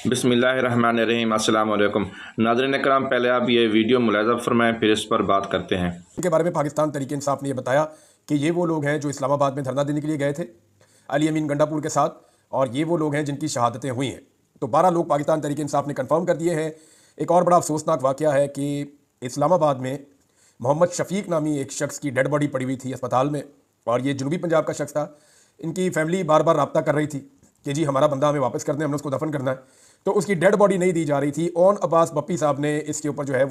बिस्मिल्लाहिर्रहमानिर्रहीम। अस्सलाम वालेकुम नाज़रीन कराम, पहले आप ये वीडियो मुलाज़ा फरमाएं, फिर इस पर बात करते हैं। के बारे में पाकिस्तान तहरीक इंसाफ ने यह बताया कि ये वो लोग हैं जो इस्लामाबाद में धरना देने के लिए गए थे अली अमीन गंडापुर के साथ, और ये वो लोग हैं जिनकी शहादतें हुई हैं। तो 12 लोग पाकिस्तान तहरीक इंसाफ ने कंफर्म कर दिए हैं। एक और बड़ा अफसोसनाक वाक़या है कि इस्लामाबाद में मोहम्मद शफीक नामी एक शख्स की डेड बॉडी पड़ी हुई थी अस्पताल में, और ये जनूबी पंजाब का शख्स था। इनकी फैमिली बार बार रब्ता कर रही थी कि जी हमारा बंदा हमें वापस कर दें, हमने उसको दफन करना है, तो उसकी डेड बॉडी नहीं दी जा रही थी। ओन अब्बास बप्पी साहब ने इसके ऊपर जो है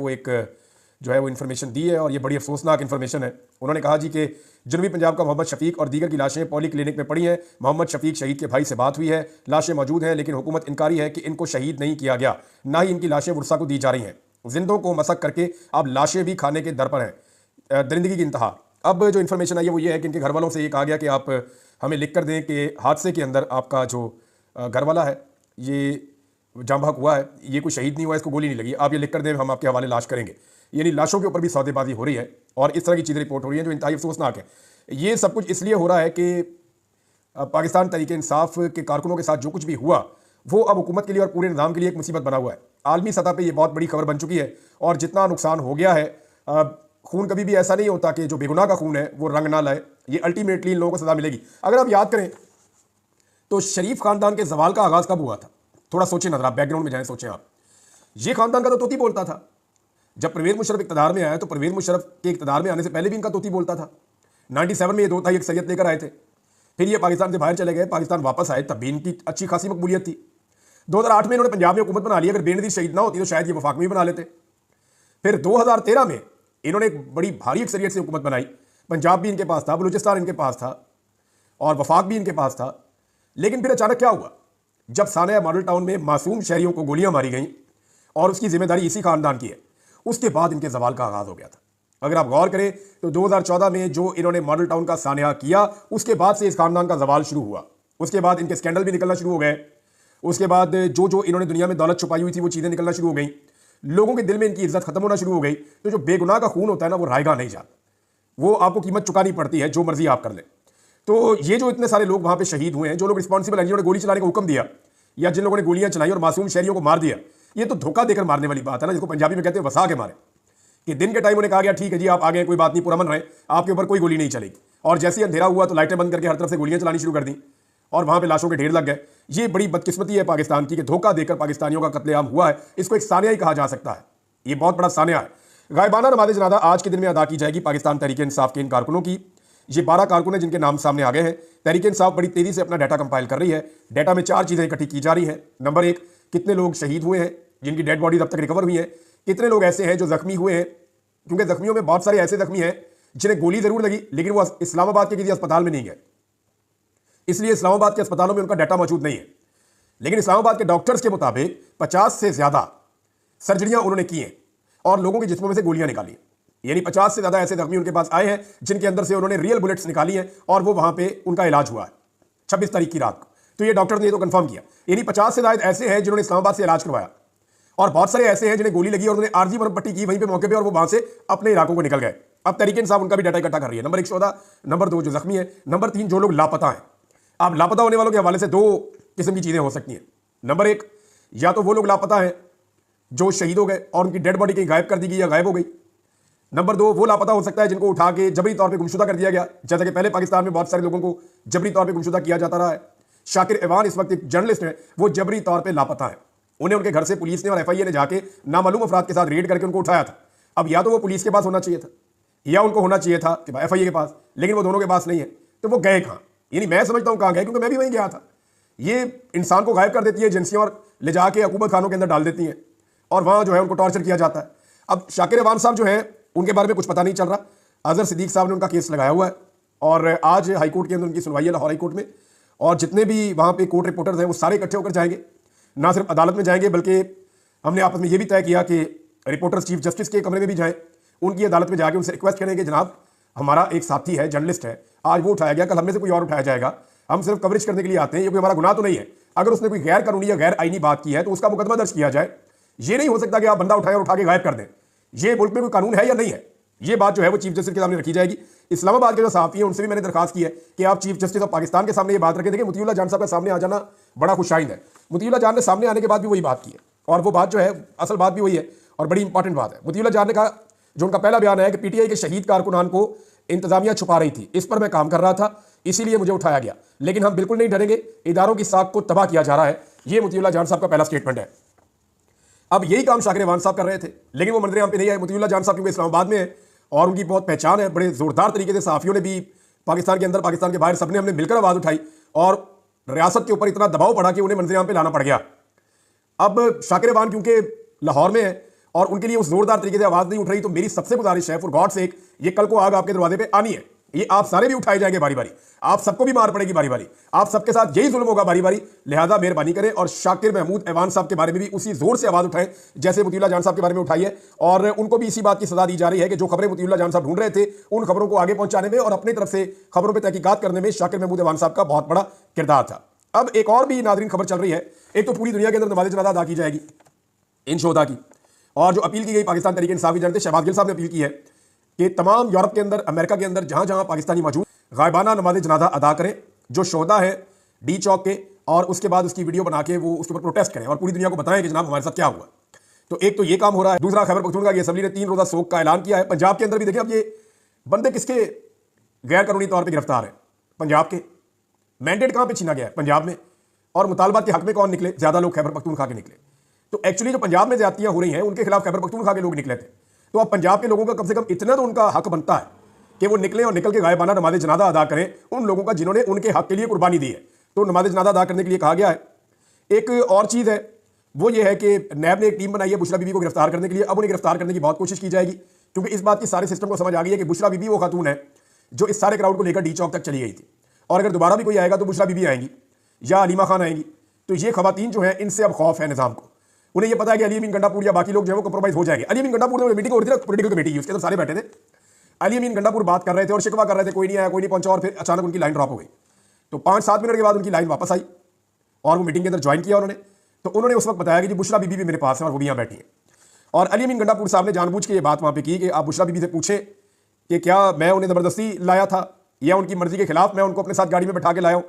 वो इन्फॉर्मेशन दी है, और ये बड़ी अफसोसनाक इन्फॉर्मेशन है। उन्होंने कहा जी कि जनूबी पंजाब का मोहम्मद शफीक और दीगर की लाशें पॉली क्लिनिक में पड़ी हैं। मोहम्मद शफीक शहीद के भाई से बात हुई है, लाशें मौजूद हैं, लेकिन हुकूमत इनकारी है कि इनको शहीद नहीं किया गया, ना ही इनकी लाशें वर्सा को दी जा रही हैं। जिंदों को मसक करके अब लाशें भी खाने के दर पर हैं। दरिंदगी की इंतहा। अब जो इन्फॉर्मेशन आई है वो ये है कि इनके घर वालों से ये कहा गया कि आप हमें लिख कर दें कि हादसे के अंदर आपका जो घर वाला है ये जाँ बहक हुआ है, ये कोई शहीद नहीं हुआ, इसको गोली नहीं लगी, आप ये लिख कर दें, हम आपके हवाले लाश करेंगे। यानी लाशों के ऊपर भी सौदेबाजी हो रही है, और इस तरह की चीज़ें रिपोर्ट हो रही हैं जो इंतहाई अफसोसनाक है। ये सब कुछ इसलिए हो रहा है कि पाकिस्तान तहरीक इंसाफ के कारकुनों के साथ जो कुछ भी हुआ वो अब हुकूमत के लिए और पूरे निज़ाम के लिए एक मुसीबत बना हुआ है। आलमी सतह पर यह बहुत बड़ी खबर बन चुकी है, और जितना नुकसान हो गया है, खून कभी भी ऐसा नहीं होता कि जो बेगुनाह का खून है वो रंग ना लाए। ये अल्टीमेटली इन लोगों को सजा मिलेगी। अगर आप याद करें तो शरीफ खानदान के जवाल का आगाज़ कब हुआ था? थोड़ा सोचें, नजर आप बैकग्राउंड में जाएं, सोचें आप। ये खानदान का तो तोती बोलता था। जब परवेज़ मुशर्रफ इक़्तिदार में आया तो परवेज़ मुशर्रफ के इक़्तिदार में आने से पहले भी इनका तोती बोलता था। 97 में ये दो था, एक सैयद लेकर आए थे, फिर ये पाकिस्तान से बाहर चले गए, पाकिस्तान वापस आए, तब भी इनकी अच्छी खासी मकबूलियत थी। 2008 में इन्होंने पंजाब में हुकूमत बना ली। अगर बेनज़ीर शहीद ना होती तो शायद ये वफाक में भी बना लेते। फिर 2013 में इन्होंने एक बड़ी भारी अक्सरियत से हुकूमत बनाई। पंजाब भी इनके पास था, बलूचिस्तान इनके पास था, और वफाक भी इनके पास था। लेकिन फिर अचानक क्या हुआ? जब सानिया मॉडल टाउन में मासूम शहरियों को गोलियां मारी गईं, और उसकी जिम्मेदारी इसी खानदान की है, उसके बाद इनके जवाल का आगाज हो गया था। अगर आप गौर करें तो 2014 में जो इन्होंने मॉडल टाउन का सानिया किया, उसके बाद से इस खानदान का जवाल शुरू हुआ। उसके बाद इनके स्कैंडल भी निकलना शुरू हो गए। उसके बाद जो जो इन्होंने दुनिया में दौलत छुपाई हुई थी वो चीज़ें निकलना शुरू हो गई। लोगों के दिल में इनकी इज्जत खत्म होना शुरू हो गई। तो जो बेगुनाह का खून होता है ना, वो रायगा नहीं जाता, वो आपको कीमत चुकानी पड़ती है, जो मर्जी आप कर लें। तो ये जो इतने सारे लोग वहां पे शहीद हुए हैं, जो लोग रिस्पॉन्सिबल हैं, जिन्होंने गोली चलाने का हुक्म दिया, या जिन लोगों ने गोलियां चलाई और मासूम शहरियों को मार दिया, ये तो धोखा देकर मारने वाली बात है ना, जिसको पंजाबी में कहते हैं वसा के मारे। कि दिन के टाइम उन्हें कहा गया ठीक है जी आप आ गए, कोई बात नहीं, पुरअमन रहे, आपके ऊपर कोई गोली नहीं चलेगी, और जैसे ही अंधेरा हुआ तो लाइटें बंद करके हर तरफ से गोलियां चलानी शुरू कर दी, और वहां पे लाशों के ढेर लग गए। ये बड़ी बदकिस्मती है पाकिस्तान की कि धोखा देकर पाकिस्तानियों का कत्लेआम हुआ है। इसको एक सानिया ही कहा जा सकता है, ये बहुत बड़ा सानिया है। गायबाना नमाज जनाजा आज के दिन में अदा की जाएगी पाकिस्तान तहरीक इंसाफ के इन कारकुनों की। ये 12 कारकुन हैं जिनके नाम सामने आ गए हैं। तहरीक इंसाफ बड़ी तेजी से अपना डाटा कंपाइल कर रही है। डाटा में 4 चीज़ें इकट्ठी की जा रही हैं। नंबर 1, कितने लोग शहीद हुए हैं, जिनकी डेड बॉडीज अब तक रिकवर हुई हैं। कितने लोग ऐसे हैं जो जख्मी हुए हैं, क्योंकि जख्मियों में बहुत सारे ऐसे जख्मी हैं जिन्हें गोली जरूर लगी, लेकिन वो इस्लामाबाद के किसी अस्पताल में नहीं गए, इसलिए इस्लामाबाद के अस्पतालों में उनका डाटा मौजूद नहीं है। लेकिन इस्लामाबाद के डॉक्टर्स के मुताबिक 50 से ज़्यादा सर्जरियां उन्होंने की हैं, और लोगों के जिस्मों में से गोलियां निकाली। यानी 50 से ज़्यादा ऐसे जख्मी उनके पास आए हैं जिनके अंदर से उन्होंने रियल बुलेट्स निकाली हैं, और वो वहां पे उनका इलाज हुआ है 26 तारीख की रात को। तो ये डॉक्टर ने तो कंफर्म किया। यानी 50 से ज़्यादा ऐसे हैं जिन्होंने इस्लामाबाद से इलाज करवाया, और बहुत सारे ऐसे हैं जिन्हें गोली लगी और उन्होंने आरजी मरहम पट्टी की वहीं पे मौके पे, और वो वहां से अपने इलाकों को निकल गए। अब तहरीक इंसाफ उनका भी डाटा इकट्ठा कर रही है। नंबर 1 14, नंबर 2 जो जख्मी है, नंबर 3 जो लोग लापता हैं। अब लापता होने वालों के हवाले से 2 किस्म की चीज़ें हो सकती हैं। नंबर 1, या तो वो लोग लापता हैं जो शहीद हो गए और उनकी डेड बॉडी कहीं गायब कर दी गई या गायब हो गई। नंबर 2, वो लापता हो सकता है जिनको उठा के जबरी तौर पे गुमशुदा कर दिया गया, जैसा कि पहले पाकिस्तान में बहुत सारे लोगों को जबरी तौर पे गुमशुदा किया जाता रहा है। शाकिर इवान इस वक्त एक जर्नलिस्ट है, वो जबरी तौर पे लापता है। उन्हें उनके घर से पुलिस ने और एफआईए ने जाके नामालूम अफराद के साथ रेड करके उनको उठाया था। अब या तो वो पुलिस के पास होना चाहिए था, या उनको होना चाहिए था कि एफआईए के पास, लेकिन वो दोनों के पास नहीं है। तो वो गए कहाँ? यानी मैं समझता हूँ कहाँ गए, क्योंकि मैं भी वहीं गया था। ये इंसान को गायब कर देती है एजेंसियाँ, और ले जाके हुकूमत खानों के अंदर डाल देती हैं, और वहाँ जो है उनको टॉर्चर किया जाता है। अब शाकिर इवान साहब जो है उनके बारे में कुछ पता नहीं चल रहा। अजहर सिद्दीक साहब ने उनका केस लगाया हुआ है, और आज हाईकोर्ट के अंदर उनकी सुनवाई है, लाहौर हाईकोर्ट में। और जितने भी वहाँ पे कोर्ट रिपोर्टर्स हैं वो सारे इकट्ठे होकर जाएंगे, ना सिर्फ अदालत में जाएंगे, बल्कि हमने आपस में ये भी तय किया कि रिपोर्टर्स चीफ जस्टिस के कमरे में भी जाएं, उनकी अदालत में जाके उनसे रिक्वेस्ट करेंगे, जनाब हमारा एक साथी है, जर्नलिस्ट है, आज वो उठाया गया, कल हम में से कोई और उठाया जाएगा, हम सिर्फ कवरेज करने के लिए आते हैं, ये कोई हमारा गुनाह तो नहीं है। अगर उसने कोई गैर कानूनी या गैर आईनी बात की है तो उसका मुकदमा दर्ज किया जाए। ये नहीं हो सकता कि आप बंदा उठाए और उठा के गायब कर दें। ये मुल्क में कोई कानून है या नहीं है, ये बात जो है वो चीफ जस्टिस के सामने रखी जाएगी। इस्लामाबाद के जो सहाफ़ी हैं उनसे भी मैंने दरखास्त की है कि आप चीफ जस्टिस ऑफ पाकिस्तान के सामने ये बात रखें। देखिए, मुतीउल्लाह जान साहब का सामने आ जाना बड़ा खुशाइंद है। मुतीउल्लाह जान ने सामने आने के बाद भी वही बात की है, और वो बात जो है असल बात भी वही है और बड़ी इंपॉर्टेंट बात है। मुतीउल्लाह जान ने कहा, जो उनका पहला बयान है कि पीटीआई के शहीद कारकुनान को इंतजामिया छुपा रही थी, इस पर मैं काम कर रहा था, इसीलिए मुझे उठाया गया, लेकिन हम बिल्कुल नहीं डरेंगे, इदारों की साख को तबाह किया जा रहा है। ये मुतीउल्लाह जान साहब का पहला स्टेटमेंट है। अब यही काम शाकिर रेवान साहब कर रहे थे, लेकिन वो मंजर आम पे नहीं आए। मुतीउल्लाह जान साहब क्योंकि इस्लामाबाद में है और उनकी बहुत पहचान है, बड़े जोरदार तरीके से सहाफ़ियों ने भी, पाकिस्तान के अंदर पाकिस्तान के बाहर, सबने हमने मिलकर आवाज़ उठाई और रियासत के ऊपर इतना दबाव पड़ा कि उन्हें मंजर आम पे लाना पड़ गया। अब शाकिर रेवान क्योंकि लाहौर में है और उनके लिए उस जोरदार तरीके से आवाज़ नहीं उठ रही, तो मेरी सबसे गुजारिश है, फॉर गॉड सेक, ये कल को आग आपके दरवाजे पे आनी है, ये आप सारे भी उठाए जाएंगे बारी बारी, आप सबको भी मार पड़ेगी बारी बारी, आप सबके साथ यही जुल्म होगा बारी बारी। लिहाजा मेहरबानी करें और शाकिर महमूद ऐवान साहब के बारे में भी उसी जोर से आवाज़ उठाएं जैसे मुतीउल्लाह जान साहब के बारे में उठाई है, और उनको भी इसी बात की सजा दी जा रही है कि जो खबरें मुतीउल्लाह जान साहब ढूंढ रहे थे, उन खबरों को आगे पहुंचाने में और अपनी तरफ से खबरों पर तहकीकात करने में शाकिर महमूद ऐवान साहब का बहुत बड़ा किरदार था। अब एक और भी नाज़रीन खबर चल रही है, एक तो पूरी दुनिया के अंदर नमाज़ जनाज़ा अदा की जाएगी इन शोधा की, और जो अपील की गई पाकिस्तान तहरीक इंसाफ की जानते शहबाज गिल साहब ने अपील की है कि तमाम यूरोप के अंदर, अमेरिका के अंदर जहां जहां पाकिस्तानी मौजूद, गायबाना नमाज जनाजा अदा करें, जो शोधा है डी चौक के, और उसके बाद उसकी वीडियो बना के वो उसके ऊपर प्रोटेस्ट करें और पूरी दुनिया को बताएं कि जनाब हमारे साथ क्या हुआ। तो एक तो ये काम हो रहा है। दूसरा, खैबर पख्तूनख्वा की असम्बली ने 3 रोज़ा सोग का ऐलान किया है। पंजाब के अंदर भी देखें, अब ये बंदे किसके गैर कानूनी तौर पर गिरफ्तार है? पंजाब के। मैंडेट कहाँ पर छीना गया है? पंजाब में। और मुतालबात के हक में कौन निकले? ज़्यादा लोग खैबर पख्तूनख्वा के निकले। तो एक्चुअली जो पंजाब में ज्यादतियां हो रही हैं उनके खिलाफ खैबर पख्तूनख्वा के लोग निकले थे। तो अब पंजाब के लोगों का कम से कम इतना तो उनका हक बनता है कि वो निकले और निकल के गायबाना नमाज जनाजा अदा करें उन लोगों का जिन्होंने उनके हक के लिए कुर्बानी दी है। तो नमाज जनाजा अदा करने के लिए कहा गया है। एक और चीज़ है, वो ये है कि नैब ने एक टीम बनाई है बुशरा बीबी को गिरफ्तार करने के लिए। अब उन्हें गिरफ्तार करने की बहुत कोशिश की जाएगी, क्योंकि इस बात की सारे सिस्टम को समझ आ गई है कि बुशरा बीबी वो खातून है जो इस सारे क्राउड को लेकर डी चौक तक चली गई थी, और अगर दोबारा भी कोई आएगा तो बुशरा बीबी आएंगी या अलीमा खान आएंगी। तो ये खवातीन जो है, इनसे अब खौफ है निज़ाम को। उन्हें ये पता है कि अली अमीन गंडापुर या बाकी लोग जो है वो कंप्रोमाइज हो जाएंगे। अली अमीन गंडापुर में मीटिंग हो रही थी ना, पॉलिटिकल कमेटी, उसके अंदर सारे बैठे थे। अली अमीन गंडापुर बात कर रहे थे और शिकवा कर रहे थे, कोई नहीं आया, कोई नहीं पहुंचा, और फिर अचानक उनकी लाइन ड्रॉप हो गई। तो 5-7 मिनट के बाद उनकी लाइन वापस आई और वो मीटिंग के अंदर ज्वाइन किया उन्होंने। तो उन्होंने उस वक्त बताया कि जी बुशरा बीबी भी मेरे पास है और वो भी यहाँ बैठी है। और अली अमीन गंडापुर साहब ने जानबूझ के ये बात वहाँ पे की कि आप बुशरा बीबी से पूछे कि क्या मैं उन्हें ज़बरदस्ती लाया था या उनकी मर्जी के खिलाफ मैं उनको अपने साथ गाड़ी में बैठा के लाया हूँ।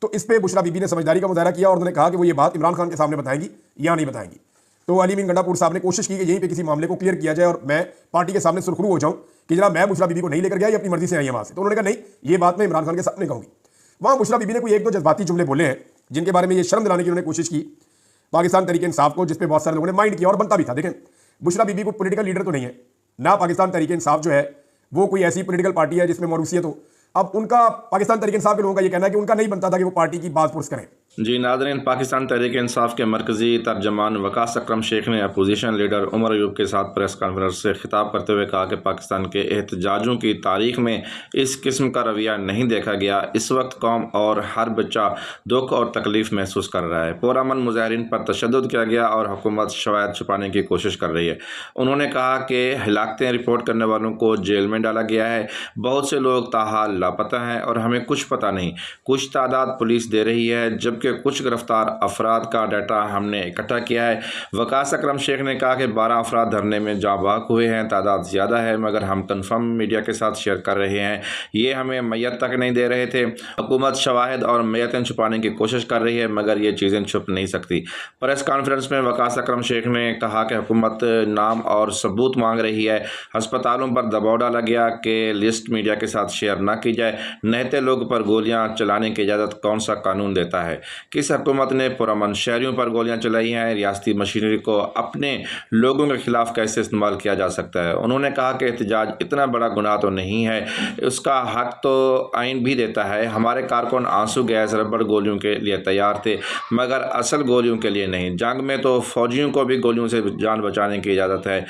तो इस पर बुशरा बीबी ने समझदारी का मुजाहरा किया और उन्होंने कहा कि वो ये बात इमरान खान के सामने बताएंगी या नहीं बताएंगी। तो अली अमीन गंडापुर साहब ने कोशिश की कि यहीं पे किसी मामले को क्लियर किया जाए और मैं पार्टी के सामने सुरखरू हो जाऊं कि जनाब मैं बुशरा बीबी को नहीं लेकर गया, ये अपनी मर्जी से आई है वहाँ से। तो उन्होंने कहा नहीं, ये बात मैं इमरान खान के सामने कहूँगी। वहाँ बुशरा बीबी ने कोई 1-2 जज्बाती जुमले बोले हैं जिनके बारे में ये शर्म दिलाने की उन्होंने कोशिश की पाकिस्तान तहरीक इंसाफ को, जिसपे बहुत सारे लोगों ने माइंड किया और बनता भी था। देखें, बुशरा बीबी को पॉलिटिकल लीडर तो नहीं है ना, पाकिस्तान तहरीक इंसाफ जो है वो कोई ऐसी पॉलिटिकल पार्टी है जिसमें मौरूसियत हो। अब उनका पाकिस्तान तहरीक इंसाफ के लोगों का ये कहना है कि उनका नहीं बनता था कि वो पार्टी की बात पुरस करें। जी नाज़रीन, पाकिस्तान तहरीक इंसाफ के मरकज़ी तर्जमान वकास अकरम शेख ने अपोजिशन लीडर उमर अयूब के साथ प्रेस कॉन्फ्रेंस से खिताब करते हुए कहा कि पाकिस्तान के एहतजाजों की तारीख में इस किस्म का रवैया नहीं देखा गया। इस वक्त कौम और हर बच्चा दुख और तकलीफ़ महसूस कर रहा है। पुरअमन मुजाहिरीन पर तशद्दुद किया गया और हुकूमत शवायद छुपाने की कोशिश कर रही है। उन्होंने कहा कि हिलाकतें रिपोर्ट करने वालों को जेल में डाला गया है, बहुत से लोग ताहाल लापता हैं और हमें कुछ पता नहीं। कुछ तादाद पुलिस दे रही है जबकि कुछ गिरफ्तार अफराद का डाटा हमने इकट्ठा किया है। वकास अकरम शेख ने कहा कि 12 अफराद धरने में जाबाक हुए हैं, तादाद ज़्यादा है मगर हम कन्फर्म मीडिया के साथ शेयर कर रहे हैं। ये हमें मैयत तक नहीं दे रहे थे। हुकूमत शवाहिद और मैयतें छुपाने की कोशिश कर रही है मगर ये चीज़ें छुप नहीं सकती। प्रेस कॉन्फ्रेंस में वकास अकरम शेख ने कहा कि हुकूमत नाम और सबूत मांग रही है। अस्पतालों पर दबाव डाला गया कि लिस्ट मीडिया के साथ शेयर ना की जाए। नहते लोग पर गोलियां चलाने की इजाज़त कौन सा कानून देता है? किस हुकूमत ने पुरअमन शहरियों पर गोलियां चलाई हैं? रियासती मशीनरी को अपने लोगों के खिलाफ कैसे इस्तेमाल किया जा सकता है? उन्होंने कहा कि एहतजाज इतना बड़ा गुनाह तो नहीं है, उसका हक तो आइन भी देता है। हमारे कारकुन आंसू गैस रबड़ गोलियों के लिए तैयार थे मगर असल गोलियों के लिए नहीं। जंग में तो फौजियों को भी गोलियों से जान बचाने की इजाज़त है।